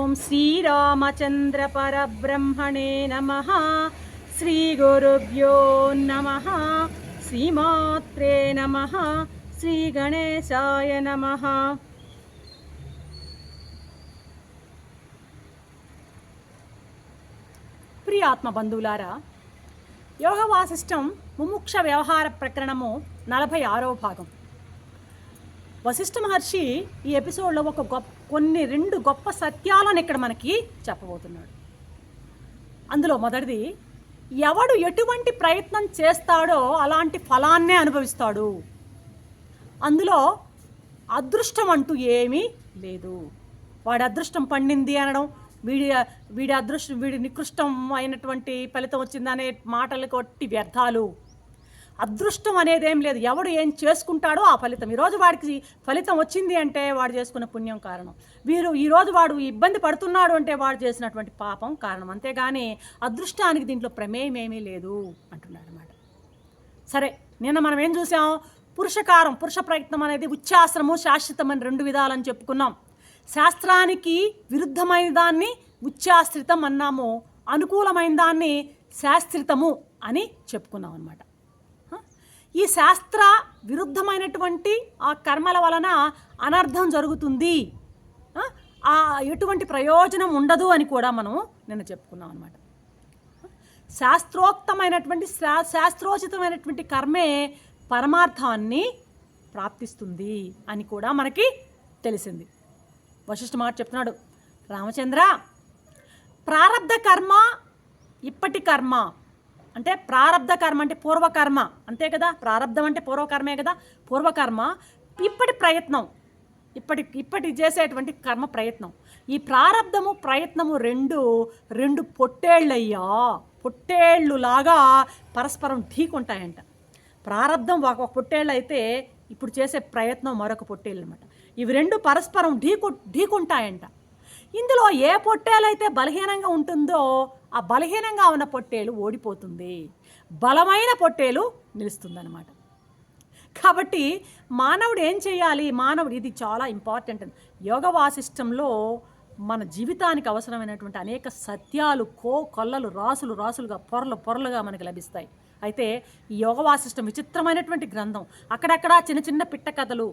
ఓం శ్రీరామచంద్ర పరబ్రహ్మణే నమః. శ్రీ గురుభ్యో నమః. శ్రీమాత్రే నమః. శ్రీ గణేశాయ నమః. ప్రియ ఆత్మ బంధువులారా, యోగ వాసిష్టం ముముక్ష వ్యవహార ప్రకరణము 46వ భాగం. వశిష్ఠ మహర్షి ఈ ఎపిసోడ్లో రెండు గొప్ప సత్యాలను ఇక్కడ మనకి చెప్పబోతున్నాడు. అందులో మొదటిది, ఎవడు ఎటువంటి ప్రయత్నం చేస్తాడో అలాంటి ఫలాన్నే అనుభవిస్తాడు. అందులో అదృష్టం అంటూ ఏమీ లేదు. వాడి అదృష్టం పండింది అనడం, వీడి నికృష్టం అయినటువంటి ఫలితం వచ్చిందనే మాటలు కొట్టి వ్యర్థాలు. అదృష్టం అనేది ఏం లేదు. ఎవడు ఏం చేసుకుంటాడో ఆ ఫలితం. ఈరోజు వాడికి ఫలితం వచ్చింది అంటే వాడు చేసుకున్న పుణ్యం కారణం. ఈరోజు వాడు ఇబ్బంది పడుతున్నాడు అంటే వాడు చేసినటువంటి పాపం కారణం. అంతేగాని అదృష్టానికి దీంట్లో ప్రమేయం ఏమీ లేదు అంటున్నాడు అన్నమాట. సరే, నిన్న మనం ఏం చూసాం? పురుష ప్రయత్నం అనేది ఉచ్ఛాస్త్రము, శాశ్వతం అని 2 విధాలని చెప్పుకున్నాం. శాస్త్రానికి విరుద్ధమైన దాన్ని ఉచ్ఛాశ్రితం అన్నాము, అనుకూలమైన దాన్ని శాస్త్రితము అని చెప్పుకున్నాం అన్నమాట. ఈ శాస్త్ర విరుద్ధమైనటువంటి ఆ కర్మల వలన అనర్థం జరుగుతుంది, ఎటువంటి ప్రయోజనం ఉండదు అని కూడా మనం నిన్న చెప్పుకున్నాం అన్నమాట. శాస్త్రోచితమైనటువంటి కర్మే పరమార్థాన్ని ప్రాప్తిస్తుంది అని కూడా మనకి తెలిసింది. వశిష్ఠ మాట చెప్తున్నాడు, రామచంద్ర, ప్రారబ్ధ కర్మ ఇప్పటి కర్మ అంటే, ప్రారబ్ధ కర్మ అంటే పూర్వకర్మ, అంతే కదా. ప్రారబ్ధం అంటే పూర్వకర్మే కదా. పూర్వకర్మ, ఇప్పటి ప్రయత్నం, ఇప్పటి చేసేటువంటి కర్మ ప్రయత్నం. ఈ ప్రారబ్ధము ప్రయత్నము రెండు పొట్టేళ్ళయ్యా, పొట్టేళ్ళులాగా పరస్పరం ఢీకుంటాయంట. ప్రారబ్ధం ఒక పొట్టేళ్ళు అయితే ఇప్పుడు చేసే ప్రయత్నం మరొక పొట్టేళ్ళు అనమాట. ఇవి 2 పరస్పరం ఢీకుంటాయంట. ఇందులో ఏ పొట్టేలైతే బలహీనంగా ఉంటుందో ఆ బలహీనంగా ఉన్న పొట్టేలు ఓడిపోతుంది, బలమైన పొట్టేలు నిలుస్తుందన్నమాట. కాబట్టి మానవుడు ఏం చేయాలి? ఇది చాలా ఇంపార్టెంట్. యోగ వాసిష్టంలో మన జీవితానికి అవసరమైనటువంటి అనేక సత్యాలు కొల్లలు రాసులుగా పొరలుగా మనకి లభిస్తాయి. అయితే ఈ యోగ వాసిష్టం విచిత్రమైనటువంటి గ్రంథం. అక్కడక్కడ చిన్న పిట్ట కథలు,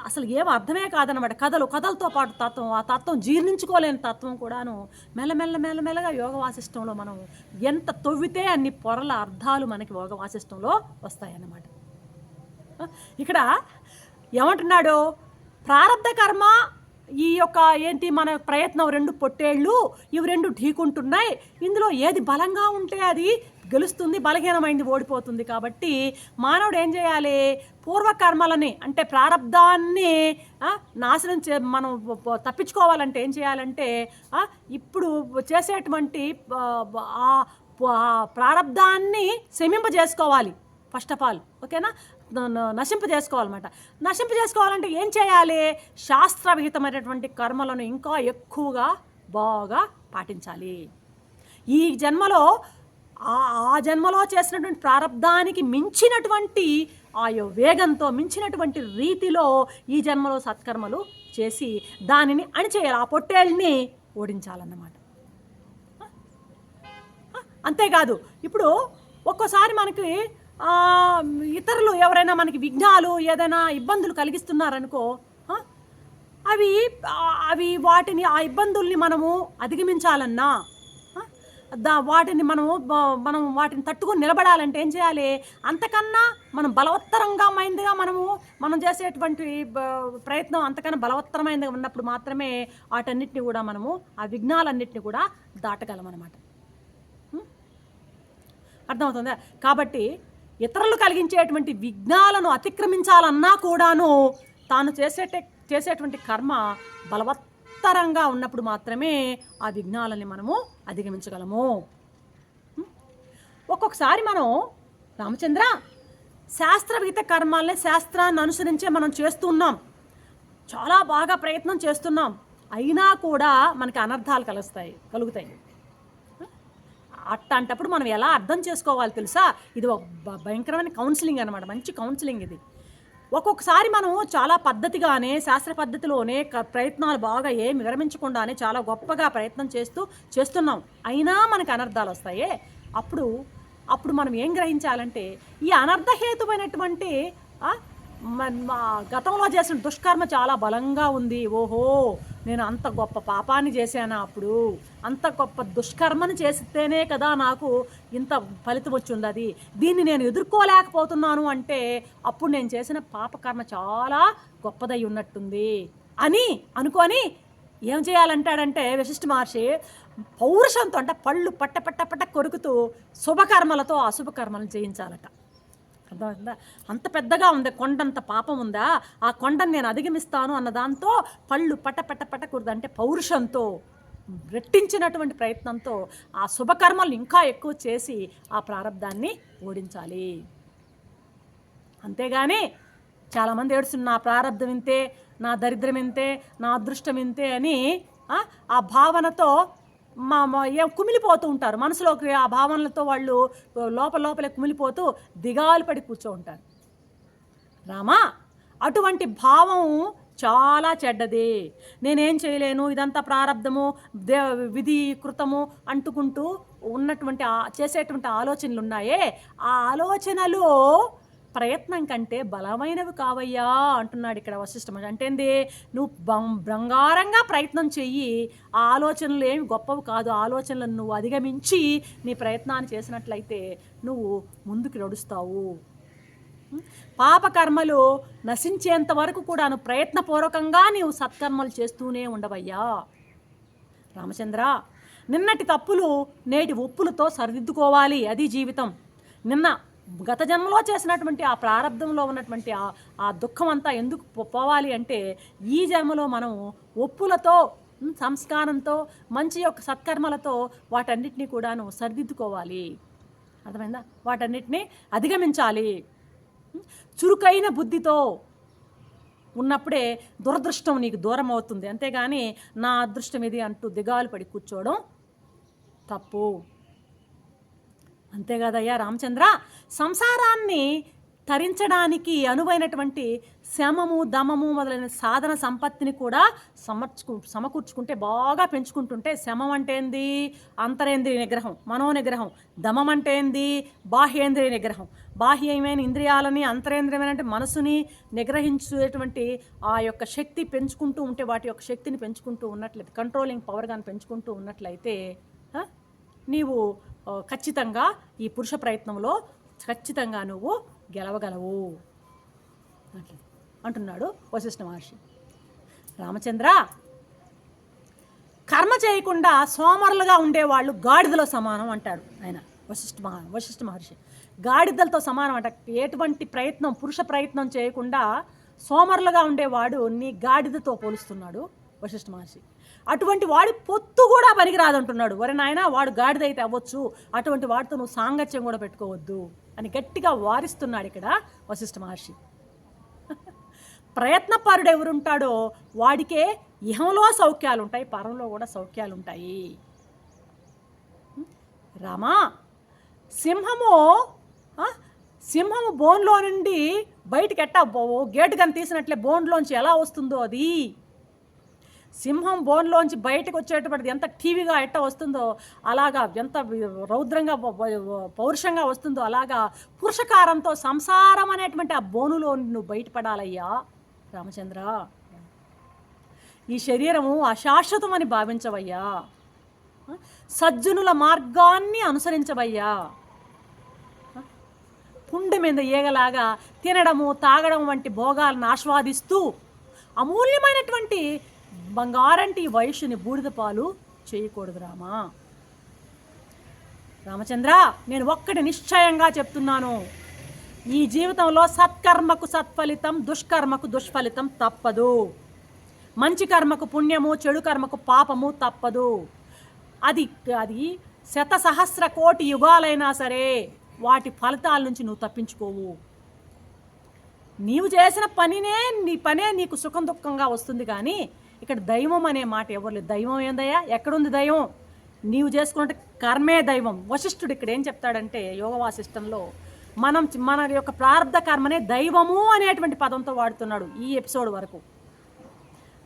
అసలు ఏం అర్థమే కాదనమాట. కథలతో పాటు ఆ తత్వం జీర్ణించుకోలేని తత్వం కూడాను మెల్లమెల్లగా యోగ వాసిష్టంలో మనం ఎంత తవ్వితే అన్ని పొరల అర్థాలు మనకి యోగ వాసిష్టంలో వస్తాయన్నమాట. ఇక్కడ ఏమంటున్నాడు? ప్రారబ్ధ కర్మ, ఈ యొక్క మన ప్రయత్నం 2 పొట్టేళ్ళు, ఇవి 2 ఢీకుంటున్నాయి. ఇందులో ఏది బలంగా ఉంటే అది గెలుస్తుంది, బలహీనమైంది ఓడిపోతుంది. కాబట్టి మానవుడు ఏం చేయాలి? పూర్వకర్మలని అంటే ప్రారబ్ధాన్ని నాశనం మనం తప్పించుకోవాలంటే ఏం చేయాలంటే, ఇప్పుడు చేసేటువంటి ప్రారబ్ధాన్ని శమింపజేసుకోవాలి ఫస్ట్ ఆఫ్ ఆల్. ఓకేనా? నశింపజేసుకోవాలన్నమాట. నశింపజేసుకోవాలంటే ఏం చేయాలి? శాస్త్రవిహితమైనటువంటి కర్మలను ఇంకా ఎక్కువగా బాగా పాటించాలి. ఈ జన్మలో ఆ జన్మలో చేసినటువంటి ప్రారబ్ధానికి మించినటువంటి వేగంతో, మించినటువంటి రీతిలో ఈ జన్మలో సత్కర్మలు చేసి దానిని అణిచేయాలి, ఆ పొట్టేళ్ళని ఓడించాలన్నమాట. అంతేకాదు, ఇప్పుడు ఒక్కోసారి మనకి ఇతరులు ఎవరైనా మనకి విఘ్నాలు, ఏదైనా ఇబ్బందులు కలిగిస్తున్నారనుకో, అవి వాటిని, ఆ ఇబ్బందుల్ని మనము అధిగమించాలన్నా, వాటిని మనం వాటిని తట్టుకొని నిలబడాలంటే ఏం చేయాలి? అంతకన్నా మనం బలవత్తరంగా మైందిగా మనం చేసేటువంటి ప్రయత్నం అంతకన్నా బలవత్తరమైనదిగా ఉన్నప్పుడు మాత్రమే వాటన్నిటిని కూడా మనము, ఆ విఘ్నాలన్నిటిని కూడా దాటగలం అన్నమాట. అర్థమవుతుందా? కాబట్టి ఇతరులు కలిగించేటువంటి విఘ్నాలను అతిక్రమించాలన్నా కూడాను తాను చేసేటువంటి కర్మ బలవత్తరంగా ఉన్నప్పుడు మాత్రమే ఆ విఘ్నాలని మనము అధిగమించగలము. ఒక్కొక్కసారి మనం, రామచంద్ర, శాస్త్రవిహిత కర్మాలనే శాస్త్రాన్ని అనుసరించే మనం చేస్తున్నాం, చాలా బాగా ప్రయత్నం చేస్తున్నాం, అయినా కూడా మనకి అనర్థాలు కలుగుతాయి. అట్లాంటప్పుడు మనం ఎలా అర్థం చేసుకోవాలి తెలుసా? ఇది ఒక భయంకరమైన కౌన్సిలింగ్ అనమాట, మంచి కౌన్సిలింగ్ ఇది. ఒక్కొక్కసారి మనం చాలా పద్ధతిగానే శాస్త్ర పద్ధతిలోనే ప్రయత్నాలు బాగా ఏమి విరమించకుండానే చాలా గొప్పగా ప్రయత్నం చేస్తున్నాం, అయినా మనకు అనర్థాలు వస్తాయే. అప్పుడు అప్పుడు మనం ఏం గ్రహించాలంటే ఈ అనర్థహేతువైనటువంటి మా గతంలో చేసిన దుష్కర్మ చాలా బలంగా ఉంది. ఓహో, నేను అంత గొప్ప పాపాన్ని చేశానా, అప్పుడు అంత గొప్ప దుష్కర్మని చేస్తేనే కదా నాకు ఇంత ఫలితం వచ్చింది. అది దీన్ని నేను ఎదుర్కోలేకపోతున్నాను అంటే అప్పుడు నేను చేసిన పాపకర్మ చాలా గొప్పదై ఉన్నట్టుంది అని అనుకొని ఏం చేయాలంటాడంటే వశిష్ఠ మహర్షి పౌరుషంతో, అంటే పళ్ళు పట్ట కొరుకుతూ శుభకర్మలతో అశుభకర్మలను జయించాలట. అర్థమవుతుందా? అంత పెద్దగా ఉంది, కొండంత పాపం ఉందా, ఆ కొండను నేను అధిగమిస్తాను అన్న దాంతో పళ్ళు పట్ట కొరుదు, అంటే పౌరుషంతో రెట్టించినటువంటి ప్రయత్నంతో ఆ శుభకర్మలు ఇంకా ఎక్కువ చేసి ఆ ప్రారంధాన్ని ఓడించాలి. అంతేగాని చాలామంది ఏడుస్తున్న నా ప్రారంధం ఇంతే, నా దరిద్రం ఇంతే, నా అదృష్టం ఇంతే అని ఆ భావనతో ఏం కుమిలిపోతూ ఉంటారు. మనసులోకి ఆ భావనలతో వాళ్ళు లోపలే కుమిలిపోతూ దిగాలు పడి కూర్చో ఉంటారు. రామా, అటువంటి భావం చాలా చెడ్డది. నేనేం చేయలేను, ఇదంతా ప్రారంధము విధికృతము అంటుకుంటూ ఉన్నటువంటి చేసేటువంటి ఆలోచనలు ఉన్నాయే, ఆ ఆలోచనలు ప్రయత్నం కంటే బలమైనవి కావయ్యా అంటున్నాడు ఇక్కడ వశిష్ఠ మహర్షి. అంటే ఏంది, నువ్వు బంగారంగా ప్రయత్నం చెయ్యి, ఆ ఆలోచనలు ఏమి గొప్పవి కాదు, ఆలోచనలను నువ్వు అధిగమించి నీ ప్రయత్నాన్ని చేసినట్లయితే నువ్వు ముందుకు నడుస్తావు. పాపకర్మలు నశించేంత వరకు కూడా నువ్వు ప్రయత్నపూర్వకంగా నీవు సత్కర్మలు చేస్తూనే ఉండవయ్యా. రామచంద్ర, నిన్నటి తప్పులు నేటి ఒప్పులతో సరిదిద్దుకోవాలి, అది జీవితం. గత జన్మలో చేసినటువంటి ఆ ప్రారంధంలో ఉన్నటువంటి ఆ దుఃఖం అంతా ఎందుకు పోవాలి అంటే ఈ జన్మలో మనం ఒప్పులతో, సంస్కారంతో, మంచి యొక్క సత్కర్మలతో వాటన్నిటినీ కూడాను సరిదిద్దుకోవాలి. అర్థమైందా? వాటన్నిటినీ అధిగమించాలి. చురుకైన బుద్ధితో ఉన్నప్పుడే దురదృష్టం నీకు దూరం అవుతుంది. అంతేగాని నా అదృష్టం ఇది అంటూ దిగాలు పడి కూర్చోవడం తప్పు. అంతే కదయ్యా రామచంద్ర, సంసారాన్ని తరించడానికి అనువైనటువంటి శమము, దమము మొదలైన సాధన సంపత్తిని కూడా సమకూర్చుకుంటే, బాగా పెంచుకుంటుంటే, శమం అంటే ఏంది, అంతరేంద్రియ నిగ్రహం, మనోనిగ్రహం. దమం అంటే ఏంది, బాహ్యేంద్రియ నిగ్రహం. బాహ్యమైన ఇంద్రియాలని, అంతరేంద్రియమైన అంటే మనసుని నిగ్రహించేటువంటి ఆ యొక్క శక్తి పెంచుకుంటూ ఉంటే, వాటి యొక్క శక్తిని పెంచుకుంటూ ఉన్నట్లయితే, కంట్రోలింగ్ పవర్ కానీ పెంచుకుంటూ ఉన్నట్లయితే నీవు ఖచ్చితంగా ఈ పురుష ప్రయత్నంలో ఖచ్చితంగా నువ్వు గెలవగలవు అంటున్నాడు వశిష్ఠ మహర్షి. రామచంద్ర, కర్మ చేయకుండా సోమరులుగా ఉండేవాళ్ళు గాడిదలో సమానం అంటారు ఆయన వశిష్ఠ మహర్షి. గాడిదలతో సమానం అంట. ఎటువంటి ప్రయత్నం, పురుష ప్రయత్నం చేయకుండా సోమరులుగా ఉండేవాడు నీ గాడిదతో పోలుస్తున్నాడు వశిష్ఠ మహర్షి. అటువంటి వాడి పొత్తు కూడా పనికిరాదంటున్నాడు. వరి నాయన, వాడు గాడిదైతే అవ్వచ్చు, అటువంటి వాడితో నువ్వు సాంగత్యం కూడా పెట్టుకోవద్దు అని గట్టిగా వారిస్తున్నాడు ఇక్కడ వశిష్ఠ మహర్షి. ప్రయత్నపరుడు ఎవరుంటాడో వాడికే ఇహంలో సౌఖ్యాలు ఉంటాయి, పరంలో కూడా సౌఖ్యాలు ఉంటాయి. రామా, సింహము బోన్లో నుండి బయటికి గేటు కానీ తీసినట్లే బోన్లోంచి ఎలా వస్తుందో, అది సింహం బోన్లోంచి బయటకు వచ్చేటప్పటిది ఎంత టీవీగా వస్తుందో, అలాగా ఎంత రౌద్రంగా పౌరుషంగా వస్తుందో, అలాగా పురుషకారంతో సంసారం అనేటువంటి ఆ బోనులో నువ్వు బయటపడాలయ్యా రామచంద్ర. ఈ శరీరము అశాశ్వతమని భావించవయ్యా, సజ్జనుల మార్గాన్ని అనుసరించవయ్యా. పుండె మీద ఏగలాగా తినడము, తాగడం వంటి భోగాలను ఆస్వాదిస్తూ అమూల్యమైనటువంటి బంగారంటి వయస్సుని బూడిద పాలు చేయకూడదు రామా. రామచంద్ర, నేను ఒక్కటి నిశ్చయంగా చెప్తున్నాను, ఈ జీవితంలో సత్కర్మకు సత్ఫలితం, దుష్కర్మకు దుష్ఫలితం తప్పదు. మంచి కర్మకు పుణ్యము, చెడు కర్మకు పాపము తప్పదు. అది 1,000,000,000,000 యుగాలైనా సరే వాటి ఫలితాల నుంచి నువ్వు తప్పించుకోవు. నీవు చేసిన నీ పనే నీకు సుఖం దుఃఖంగా వస్తుంది. కానీ ఇక్కడ దైవం అనే మాట ఎవరు లేదు. దైవం ఏందయ్యా, ఎక్కడుంది దైవం? నీవు చేసుకున్నట్టు కర్మే దైవం. వశిష్ఠుడు ఇక్కడ ఏం చెప్తాడంటే యోగ వాసిష్టంలో, మన యొక్క ప్రారంధ కర్మనే దైవము అనేటువంటి పదంతో వాడుతున్నాడు ఈ ఎపిసోడ్ వరకు.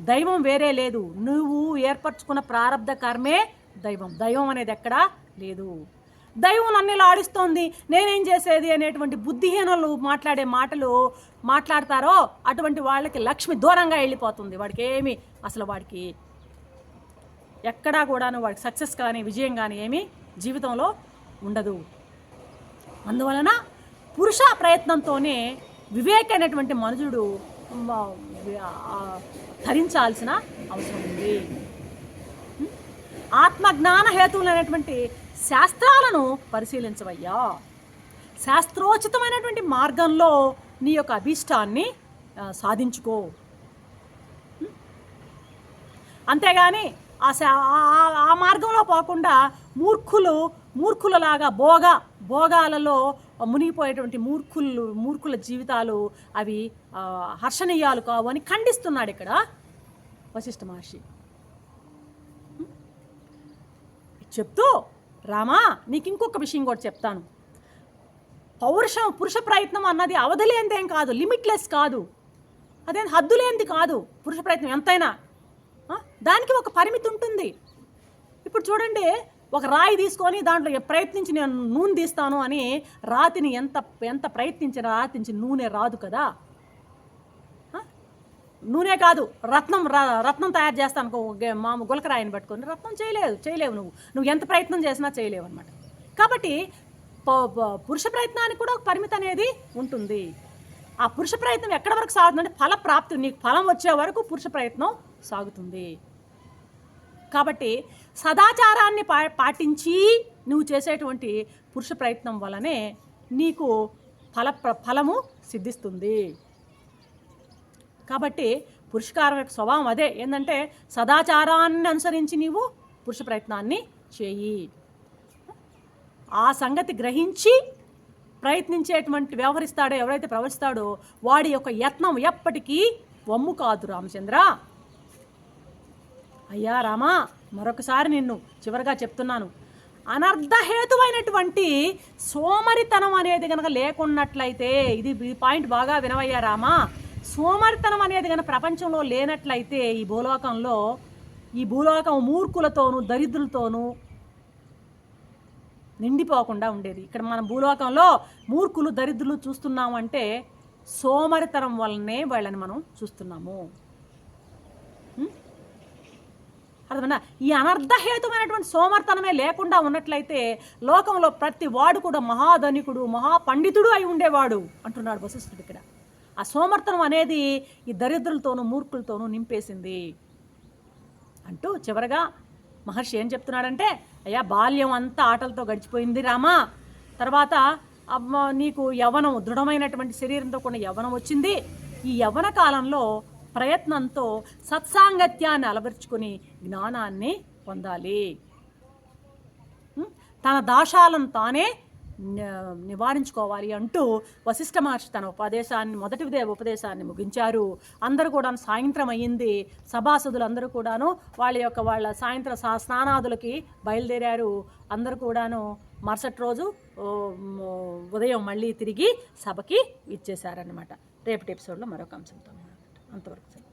దైవం వేరే లేదు, నువ్వు ఏర్పరచుకున్న ప్రారంధ కర్మే దైవం. దైవం అనేది ఎక్కడా లేదు. దైవం నన్ను ఇలా ఆడిస్తోంది, నేనేం చేసేది అనేటువంటి బుద్ధిహీనులు మాట్లాడే మాటలు మాట్లాడతారో అటువంటి వాళ్ళకి లక్ష్మి దూరంగా వెళ్ళిపోతుంది. వాడికి ఎక్కడా కూడాను వాడికి సక్సెస్ కానీ విజయం కానీ ఏమీ జీవితంలో ఉండదు. అందువలన పురుష ప్రయత్నంతోనే వివేక్ అనేటువంటి మనుషుడు ధరించాల్సిన అవసరం ఉంది. ఆత్మజ్ఞాన హేతువులు అనేటువంటి శాస్త్రాలను పరిశీలించవయ్యా. శాస్త్రోచితమైనటువంటి మార్గంలో నీ యొక్క అభీష్టాన్ని సాధించుకో. అంతేగాని ఆ మార్గంలో పోకుండా మూర్ఖులలాగా భోగాలలో మునిగిపోయేటువంటి మూర్ఖుల జీవితాలు అవి హర్షణీయాలు కావు అని ఖండిస్తున్నాడు ఇక్కడ వశిష్ఠ మహర్షి. చెప్తూ రామా, నీకు ఇంకొక విషయం కూడా చెప్తాను. పురుష ప్రయత్నం అన్నది అవధులేందేం కాదు, లిమిట్లెస్ కాదు, అదేం హద్దులేంది కాదు. పురుష ప్రయత్నం ఎంతైనా దానికి ఒక పరిమితి ఉంటుంది. ఇప్పుడు చూడండి, ఒక రాయి తీసుకొని దాంట్లో ప్రయత్నించి నేను నూనె తీస్తాను అని రాతిని ఎంత ప్రయత్నించి నూనె రాదు కదా. నూనె కాదు, రత్నం తయారు చేస్తాను మాము గులకరాయిని పట్టుకొని రత్నం చేయలేవు నువ్వు ఎంత ప్రయత్నం చేసినా చేయలేవు అనమాట. కాబట్టి పురుష ప్రయత్నానికి కూడా ఒక పరిమితి అనేది ఉంటుంది. ఆ పురుష ప్రయత్నం ఎక్కడి వరకు సాగుతుందంటే ఫలప్రాప్తి, నీకు ఫలం వచ్చే వరకు పురుష ప్రయత్నం సాగుతుంది. కాబట్టి సదాచారాన్ని పాటించి నువ్వు చేసేటువంటి పురుష ప్రయత్నం వలనే నీకు ఫలము సిద్ధిస్తుంది. కాబట్టి పురుషకారం యొక్క స్వభావం అదే, ఏంటంటే సదాచారాన్ని అనుసరించి నీవు పురుష ప్రయత్నాన్ని చేయి. ఆ సంగతి గ్రహించి వ్యవహరిస్తాడో ఎవరైతే ప్రవర్తిస్తాడో వాడి యొక్క యత్నం ఎప్పటికీ వమ్ము కాదు రామచంద్ర. అయ్యా రామా, మరొకసారి నిన్ను చివరిగా చెప్తున్నాను, అనర్ధహేతువైనటువంటి సోమరితనం అనేది కనుక లేకున్నట్లయితే, ఇది పాయింట్ బాగా వినవయ్యా రామా, సోమరితనం అనేది కనుక ప్రపంచంలో లేనట్లయితే ఈ భూలోకం మూర్ఖులతోనూ దరిద్రులతోనూ నిండిపోకుండా ఉండేది. ఇక్కడ మనం భూలోకంలో మూర్ఖులు దరిద్రులు చూస్తున్నాము అంటే సోమరితనం వల్లనే వాళ్ళని మనం చూస్తున్నాము. అర్థమన్నా? ఈ అనర్ధహేతుమైనటువంటి సోమర్తనమే లేకుండా ఉన్నట్లయితే లోకంలో ప్రతి వాడు కూడా మహాధనికుడు మహాపండితుడు అయి ఉండేవాడు అంటున్నాడు వశిష్ఠుడు ఇక్కడ. ఆ సోమర్తనం అనేది ఈ దరిద్రులతోనూ మూర్ఖులతోనూ నింపేసింది అంటూ చివరగా మహర్షి ఏం చెప్తున్నాడంటే, అయ్యా బాల్యం అంతా ఆటలతో గడిచిపోయింది రామా, తర్వాత నీకు యవ్వనం, దృఢమైనటువంటి శరీరంతో కూడా యవ్వనం వచ్చింది. ఈ యవ్వన కాలంలో ప్రయత్నంతో సత్సాంగత్యాన్ని అలవర్చుకుని జ్ఞానాన్ని పొందాలి. తన దోషాలను తానే నివారించుకోవాలి అంటూ వశిష్ఠ మహర్షి తన మొదటి ఉపదేశాన్ని ముగించారు. అందరూ కూడా సాయంత్రం అయ్యింది. సభాసదులు అందరూ కూడాను వాళ్ళ సాయంత్రం స్నానాదులకి బయలుదేరారు. అందరూ కూడాను మరుసటి రోజు ఉదయం మళ్ళీ తిరిగి సభకి ఇచ్చేశారనమాట. రేపటి ఎపిసోడ్లో మరొక అంశంతో అంతవరకు.